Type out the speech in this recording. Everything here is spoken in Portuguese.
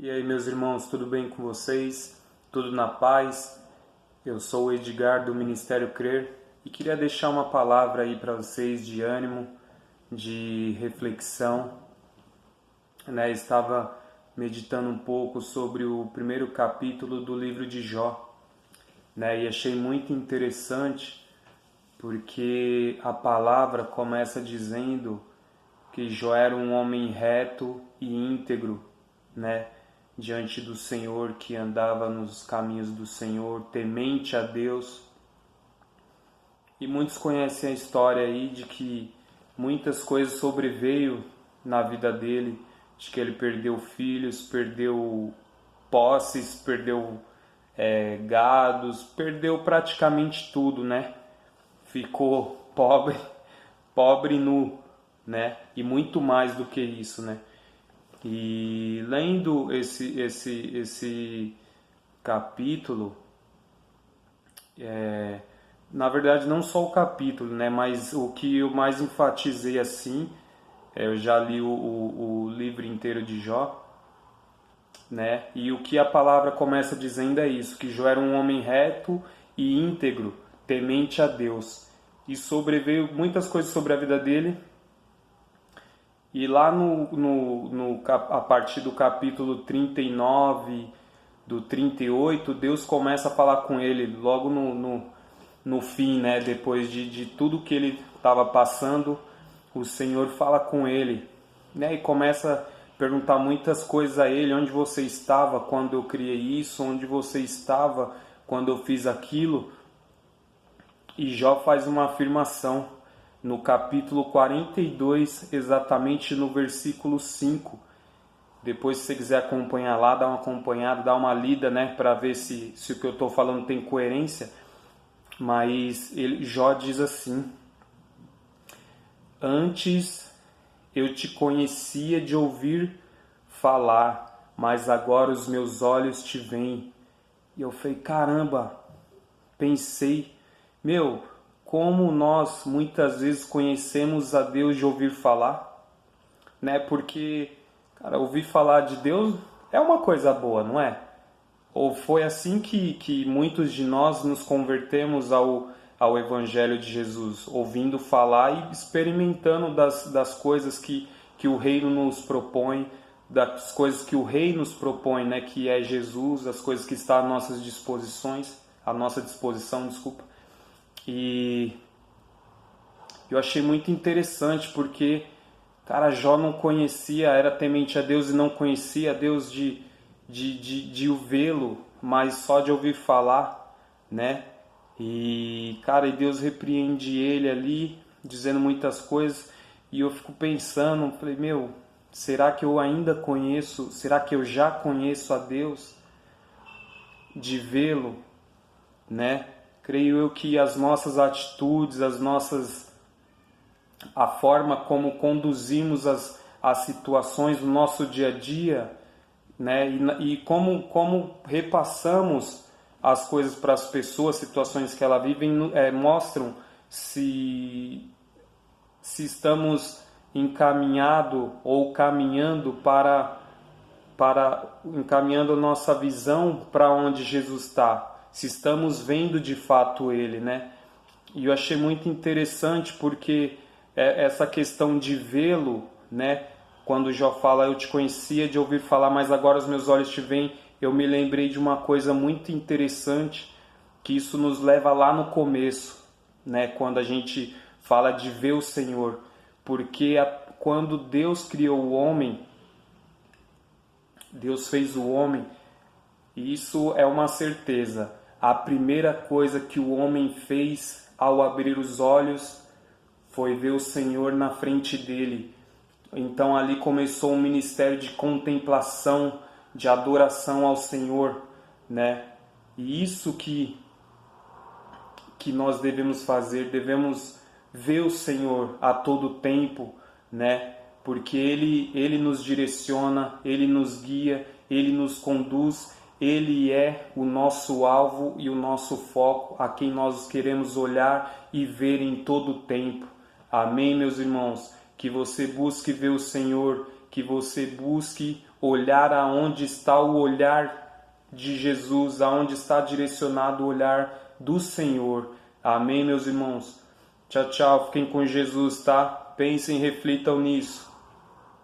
E aí, meus irmãos, tudo bem com vocês? Tudo na paz? Eu sou o Edgar do Ministério Crer e queria deixar uma palavra aí para vocês de ânimo, de reflexão, né? Estava meditando um pouco sobre o primeiro capítulo do livro de Jó, né? E achei muito interessante porque a palavra começa dizendo que Jó era um homem reto e íntegro, né? Diante do Senhor, que andava nos caminhos do Senhor, temente a Deus. E muitos conhecem a história aí de que muitas coisas sobreveio na vida dele, de que ele perdeu filhos, perdeu posses, perdeu gados, perdeu praticamente tudo, né? Ficou pobre, pobre e nu, né? E muito mais do que isso, né? E lendo esse capítulo, na verdade não só o capítulo, né, mas o que eu mais enfatizei assim, eu já li o livro inteiro de Jó, né, e o que a palavra começa dizendo é isso, que Jó era um homem reto e íntegro, temente a Deus. E sobreveio muitas coisas sobre a vida dele. E lá a partir do capítulo 39, do 38, Deus começa a falar com ele logo no fim, né? Depois de tudo que ele estava passando, o Senhor fala com ele, né? E começa a perguntar muitas coisas a ele: onde você estava quando eu criei isso? Onde você estava quando eu fiz aquilo? E Jó faz uma afirmação no capítulo 42, exatamente no versículo 5. Depois, se você quiser acompanhar lá, dá uma acompanhada, dá uma lida, né, para ver se o que eu estou falando tem coerência. Mas Jó diz assim: antes eu te conhecia de ouvir falar, mas agora os meus olhos te veem. E eu falei, caramba, pensei, como nós muitas vezes conhecemos a Deus de ouvir falar, né? Porque, cara, ouvir falar de Deus é uma coisa boa, não é? Ou foi assim que muitos de nós nos convertemos ao Evangelho de Jesus, ouvindo falar e experimentando das coisas que o Reino nos propõe, das coisas que o Rei nos propõe, né? Que é Jesus, as coisas que estão à nossa disposição, desculpa. E eu achei muito interessante porque, cara, Jó não conhecia, era temente a Deus e não conhecia a Deus de o vê-lo, mas só de ouvir falar, né? E, cara, e Deus repreende ele ali, dizendo muitas coisas, e eu fico pensando, falei, será que eu ainda conheço, será que eu já conheço a Deus de vê-lo, né? Creio eu que as nossas atitudes, a forma como conduzimos as situações do nosso dia a dia, né? E como repassamos as coisas para as pessoas, situações que elas vivem, mostram se estamos encaminhado ou caminhando encaminhando a nossa visão para onde Jesus está, se estamos vendo de fato Ele, né? E eu achei muito interessante porque essa questão de vê-lo, né? Quando Jó fala, eu te conhecia de ouvir falar, mas agora os meus olhos te veem, eu me lembrei de uma coisa muito interessante, que isso nos leva lá no começo, né? Quando a gente fala de ver o Senhor, porque quando Deus criou o homem, Deus fez o homem, e isso é uma certeza. A primeira coisa que o homem fez ao abrir os olhos foi ver o Senhor na frente dele. Então ali começou um ministério de contemplação, de adoração ao Senhor, né? E isso que nós devemos fazer, devemos ver o Senhor a todo tempo, né? Porque Ele nos direciona, Ele nos guia, Ele nos conduz, Ele é o nosso alvo e o nosso foco, a quem nós queremos olhar e ver em todo o tempo. Amém, meus irmãos? Que você busque ver o Senhor que você busque olhar aonde está o olhar de Jesus, aonde está direcionado o olhar do Senhor. Amém, meus irmãos? Tchau, tchau. Fiquem com Jesus, tá? Pensem e reflitam nisso.